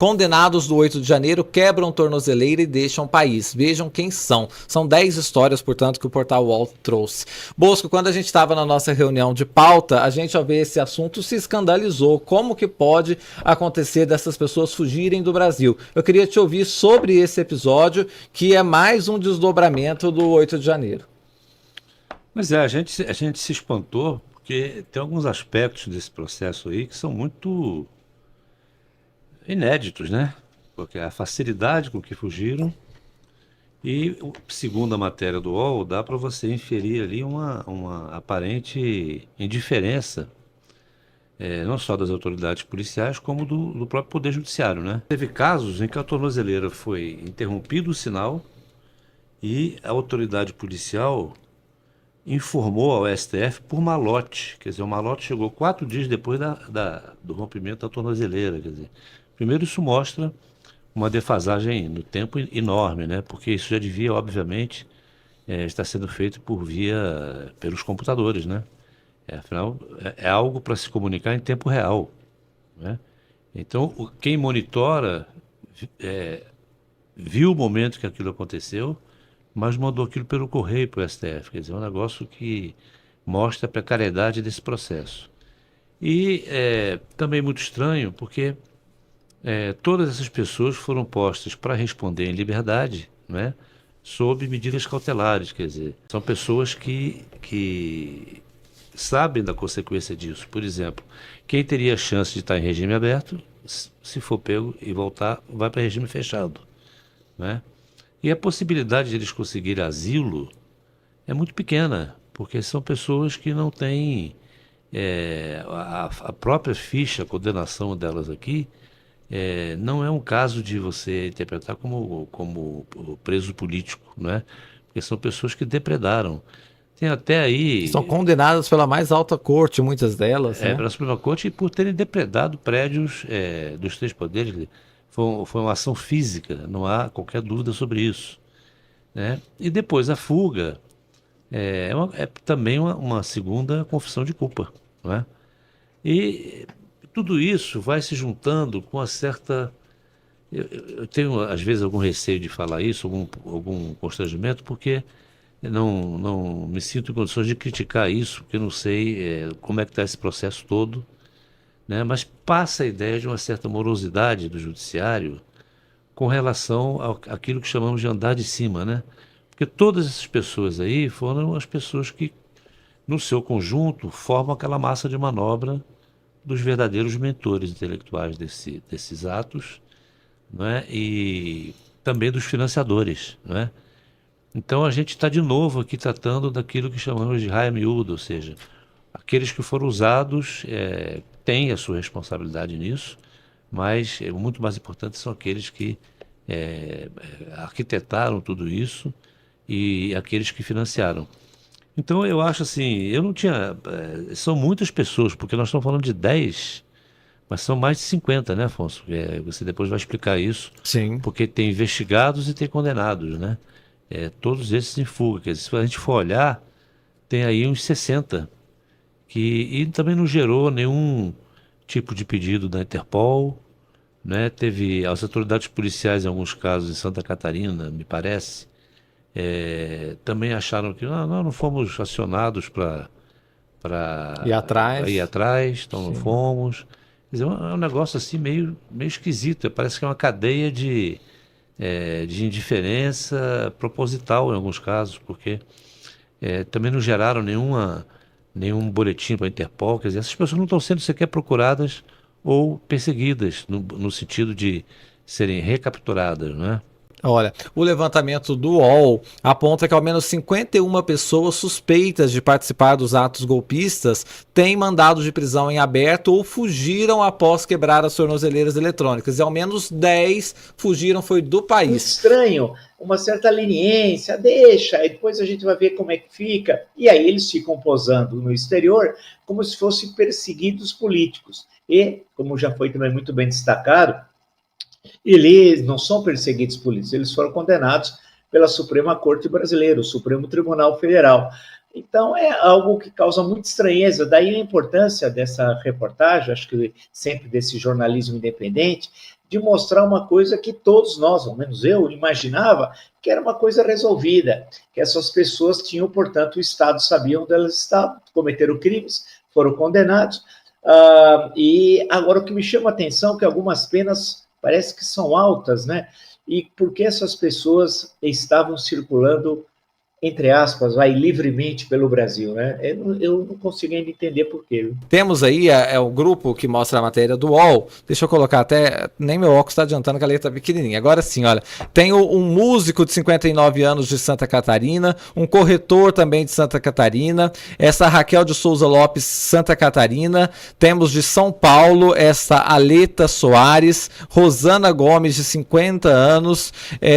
Condenados do 8 de janeiro quebram tornozeleira e deixam o país. Vejam quem são. São 10 histórias, portanto, que o Portal UOL trouxe. Bosco, quando a gente estava na nossa reunião de pauta, a gente, ao ver esse assunto, se escandalizou. Como que pode acontecer dessas pessoas fugirem do Brasil? Eu queria te ouvir sobre esse episódio, que é mais um desdobramento do 8 de janeiro. Mas a gente se espantou porque tem alguns aspectos desse processo aí que são muito inéditos, né? Porque a facilidade com que fugiram e, segundo a matéria do UOL, dá para você inferir ali uma aparente indiferença, não só das autoridades policiais, como do próprio Poder Judiciário, né? Teve casos em que a tornozeleira foi interrompido o sinal e a autoridade policial informou ao STF por malote. Quer dizer, o malote chegou 4 dias depois do rompimento da tornozeleira. Quer dizer, primeiro isso mostra uma defasagem no tempo enorme, né? Porque isso já devia, obviamente, estar sendo feito pelos computadores, né? Afinal, é algo para se comunicar em tempo real, né? Então, quem monitora viu o momento que aquilo aconteceu, mas mandou aquilo pelo correio para o STF. Quer dizer, é um negócio que mostra a precariedade desse processo. E também muito estranho, porque todas essas pessoas foram postas para responder em liberdade, né, sob medidas cautelares. Quer dizer, são pessoas que sabem da consequência disso. Por exemplo, quem teria chance de estar em regime aberto, se for pego e voltar, vai para regime fechado, né? E a possibilidade de eles conseguirem asilo é muito pequena, porque são pessoas que não têm a própria ficha, a condenação delas aqui, não é um caso de você interpretar como preso político, não é? Porque são pessoas que depredaram. Tem até São aí condenadas pela mais alta corte, muitas delas, né? pela Suprema Corte e por terem depredado prédios dos três poderes. Foi uma ação física, não há qualquer dúvida sobre isso, né? E depois a fuga é também uma segunda confissão de culpa, não é? E tudo isso vai se juntando com uma certa... Eu tenho, às vezes, algum receio de falar isso, algum constrangimento, porque eu não me sinto em condições de criticar isso, porque eu não sei como é que está esse processo todo, né? Mas passa a ideia de uma certa morosidade do judiciário com relação àquilo que chamamos de andar de cima, né? Porque todas essas pessoas aí foram as pessoas que, no seu conjunto, formam aquela massa de manobra dos verdadeiros mentores intelectuais desses atos, não é? E também dos financiadores, não é? Então a gente está de novo aqui tratando daquilo que chamamos de raia miúda, ou seja, aqueles que foram usados têm a sua responsabilidade nisso, mas muito mais importante são aqueles que arquitetaram tudo isso e aqueles que financiaram. Então eu acho assim, eu não tinha... são muitas pessoas, porque nós estamos falando de 10, mas são mais de 50, né, Afonso? Você depois vai explicar isso, Sim. porque tem investigados e tem condenados, né? Todos esses em fuga. Quer dizer, se a gente for olhar, tem aí uns 60, e também não gerou nenhum tipo de pedido da Interpol, né? Teve as autoridades policiais, em alguns casos, em Santa Catarina, me parece, também acharam que nós não fomos acionados para E ir atrás. atrás, então não Sim. fomos. Quer dizer, é um negócio assim meio esquisito. Parece que é uma cadeia de indiferença proposital em alguns casos, porque também não geraram nenhum boletim para a Interpol. Quer dizer, essas pessoas não estão sendo sequer procuradas ou perseguidas no sentido de serem recapturadas, não é? Olha, o levantamento do UOL aponta que ao menos 51 pessoas suspeitas de participar dos atos golpistas têm mandado de prisão em aberto ou fugiram após quebrar as tornozeleiras eletrônicas. E ao menos 10 fugiram foi do país. Estranho, uma certa leniência, deixa, aí depois a gente vai ver como é que fica. E aí eles ficam posando no exterior como se fossem perseguidos políticos. E, como já foi também muito bem destacado, eles não são perseguidos políticos, eles foram condenados pela Suprema Corte Brasileira, o Supremo Tribunal Federal. Então, é algo que causa muita estranheza. Daí a importância dessa reportagem, acho que sempre desse jornalismo independente, de mostrar uma coisa que todos nós, ao menos eu, imaginava que era uma coisa resolvida, que essas pessoas tinham, portanto, o Estado sabia onde elas estavam, cometeram crimes, foram condenados, e agora o que me chama a atenção é que algumas penas parece que são altas, né? E por que essas pessoas estavam circulando, entre aspas, livremente pelo Brasil, né? Eu não consigo ainda entender por quê. Temos aí o grupo que mostra a matéria do UOL. Deixa eu colocar até, nem meu óculos está adiantando que a letra tá pequenininha. Agora sim, olha, tem um músico de 59 anos de Santa Catarina, um corretor também de Santa Catarina, essa Raquel de Souza Lopes, Santa Catarina, temos de São Paulo, essa Aleta Soares, Rosana Gomes, de 50 anos,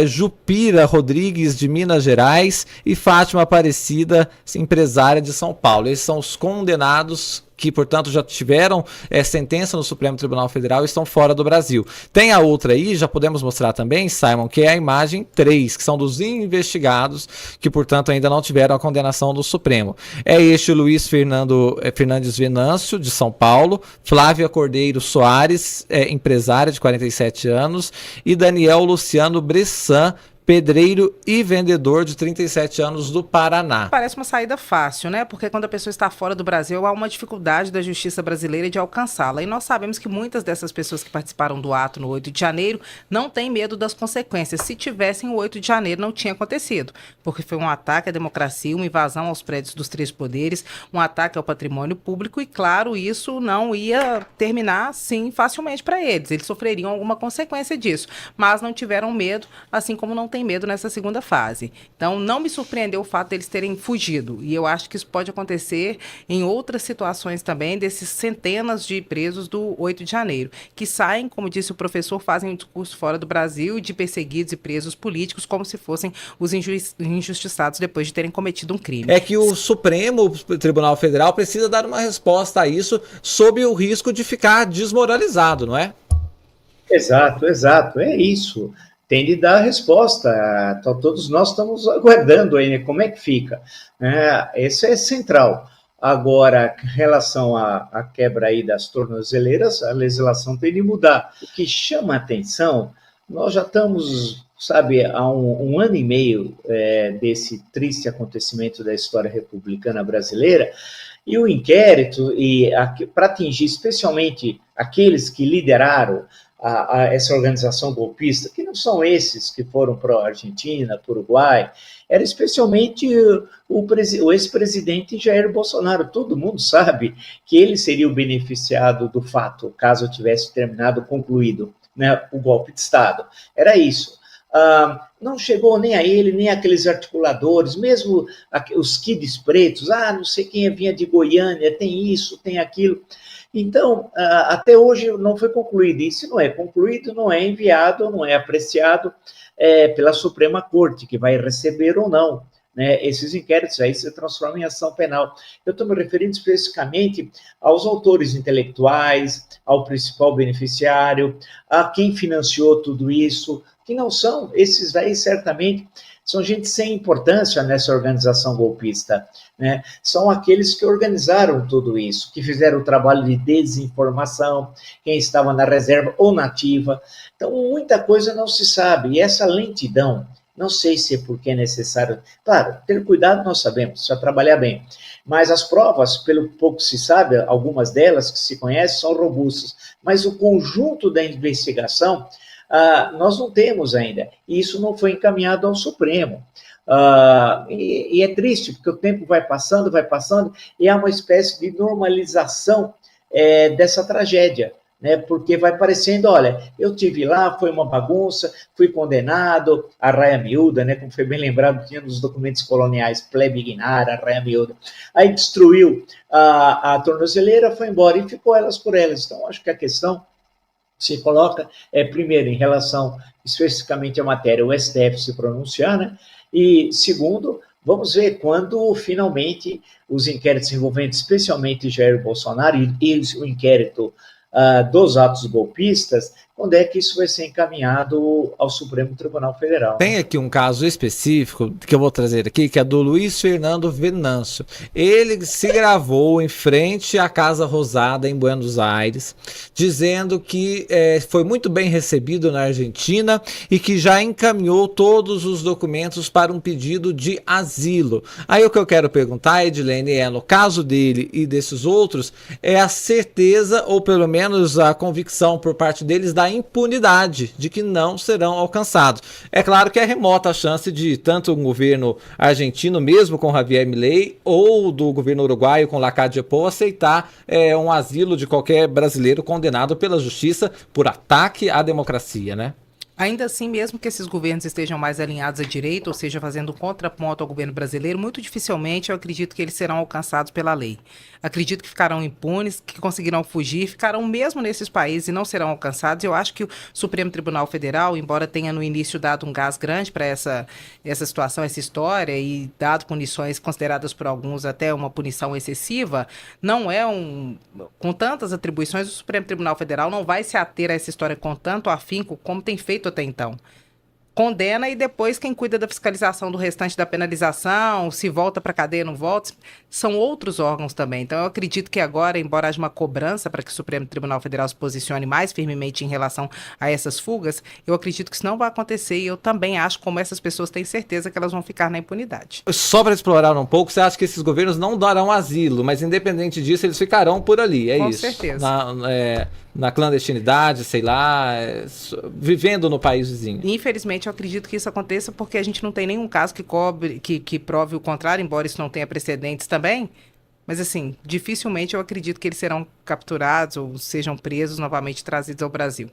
Jupira Rodrigues, de Minas Gerais, e Fátima Aparecida, empresária de São Paulo. Esses são os condenados que, portanto, já tiveram sentença no Supremo Tribunal Federal e estão fora do Brasil. Tem a outra aí, já podemos mostrar também, Simon, que é a imagem 3, que são dos investigados que, portanto, ainda não tiveram a condenação do Supremo. É este Luiz Fernandes Venâncio, de São Paulo, Flávia Cordeiro Soares, empresária de 47 anos, e Daniel Luciano Bressan, pedreiro e vendedor de 37 anos do Paraná. Parece uma saída fácil, né? Porque quando a pessoa está fora do Brasil, há uma dificuldade da justiça brasileira de alcançá-la. E nós sabemos que muitas dessas pessoas que participaram do ato no 8 de janeiro não têm medo das consequências. Se tivessem, o 8 de janeiro não tinha acontecido. Porque foi um ataque à democracia, uma invasão aos prédios dos três poderes, um ataque ao patrimônio público e, claro, isso não ia terminar, assim, facilmente para eles. Eles sofreriam alguma consequência disso. Mas não tiveram medo, assim como não tem medo nessa segunda fase. Então, não me surpreendeu o fato deles terem fugido. E eu acho que isso pode acontecer em outras situações também, desses centenas de presos do 8 de janeiro, que saem, como disse o professor, fazem um discurso fora do Brasil de perseguidos e presos políticos, como se fossem os injustiçados depois de terem cometido um crime. É que o Supremo Tribunal Federal precisa dar uma resposta a isso sob o risco de ficar desmoralizado, não é? Exato, é isso. Tem de dar a resposta. Então, todos nós estamos aguardando aí, né? Como é que fica. Esse é central. Agora, em relação à quebra aí das tornozeleiras, a legislação tem de mudar. O que chama a atenção, nós já estamos, há um ano e meio desse triste acontecimento da história republicana brasileira, e o inquérito, para atingir especialmente aqueles que lideraram essa organização golpista, que não são esses que foram para a Argentina, para o Uruguai, era especialmente o ex-presidente Jair Bolsonaro. Todo mundo sabe que ele seria o beneficiado do fato, caso tivesse concluído, né, o golpe de Estado. Era isso. Não chegou nem a ele, nem aqueles articuladores, mesmo os kids pretos, não sei quem vinha de Goiânia, tem isso, tem aquilo. Então, até hoje não foi concluído. E se não é concluído, não é enviado, não é apreciado pela Suprema Corte, que vai receber ou não, né, esses inquéritos, aí se transformam em ação penal. Eu estou me referindo especificamente aos autores intelectuais, ao principal beneficiário, a quem financiou tudo isso, que não são, esses aí certamente são gente sem importância nessa organização golpista, né? São aqueles que organizaram tudo isso, que fizeram o trabalho de desinformação, quem estava na reserva ou na ativa. Então, muita coisa não se sabe, e essa lentidão, não sei se é porque é necessário, claro, ter cuidado nós sabemos, precisa trabalhar bem, mas as provas, pelo pouco se sabe, algumas delas que se conhecem são robustas, mas o conjunto da investigação nós não temos ainda, e isso não foi encaminhado ao Supremo. E é triste, porque o tempo vai passando, e há uma espécie de normalização dessa tragédia, né? Porque vai parecendo, olha, eu estive lá, foi uma bagunça, fui condenado, a raia miúda, né? Como foi bem lembrado, tinha nos documentos coloniais, plebe ignária, a raia miúda, aí destruiu a tornozeleira, foi embora, e ficou elas por elas. Então, acho que a questão se coloca, primeiro, em relação especificamente à matéria, o STF se pronunciar, né? E, segundo, vamos ver quando, finalmente, os inquéritos envolvendo especialmente Jair Bolsonaro e o inquérito dos atos golpistas quando é que isso vai ser encaminhado ao Supremo Tribunal Federal. Tem aqui um caso específico que eu vou trazer aqui, que é do Luiz Fernando Venâncio. Ele se gravou em frente à Casa Rosada, em Buenos Aires, dizendo que foi muito bem recebido na Argentina e que já encaminhou todos os documentos para um pedido de asilo. Aí o que eu quero perguntar, Edilene, no caso dele e desses outros, é a certeza, ou pelo menos a convicção por parte deles, da impunidade, de que não serão alcançados. É claro que é remota a chance de tanto o governo argentino, mesmo com Javier Milei, ou do governo uruguaio com Lacalle Pou, aceitar um asilo de qualquer brasileiro condenado pela justiça por ataque à democracia, né? Ainda assim, mesmo que esses governos estejam mais alinhados à direita, ou seja, fazendo um contraponto ao governo brasileiro, muito dificilmente eu acredito que eles serão alcançados pela lei. Acredito que ficarão impunes, que conseguirão fugir, ficarão mesmo nesses países e não serão alcançados. Eu acho que o Supremo Tribunal Federal, embora tenha no início dado um gás grande para essa situação, essa história, e dado punições consideradas por alguns até uma punição excessiva, não é com tantas atribuições, o Supremo Tribunal Federal não vai se ater a essa história com tanto afinco como tem feito até então. Condena e depois quem cuida da fiscalização do restante da penalização, se volta para a cadeia, não volta, são outros órgãos também. Então eu acredito que agora, embora haja uma cobrança para que o Supremo Tribunal Federal se posicione mais firmemente em relação a essas fugas, eu acredito que isso não vai acontecer e eu também acho, como essas pessoas têm certeza que elas vão ficar na impunidade. Só para explorar um pouco, você acha que esses governos não darão asilo, mas independente disso eles ficarão por ali, Com isso? Com certeza. Na clandestinidade, sei lá, vivendo no país vizinho. Infelizmente, eu acredito que isso aconteça porque a gente não tem nenhum caso que prove o contrário, embora isso não tenha precedentes também. Mas, assim, dificilmente eu acredito que eles serão capturados ou sejam presos novamente trazidos ao Brasil.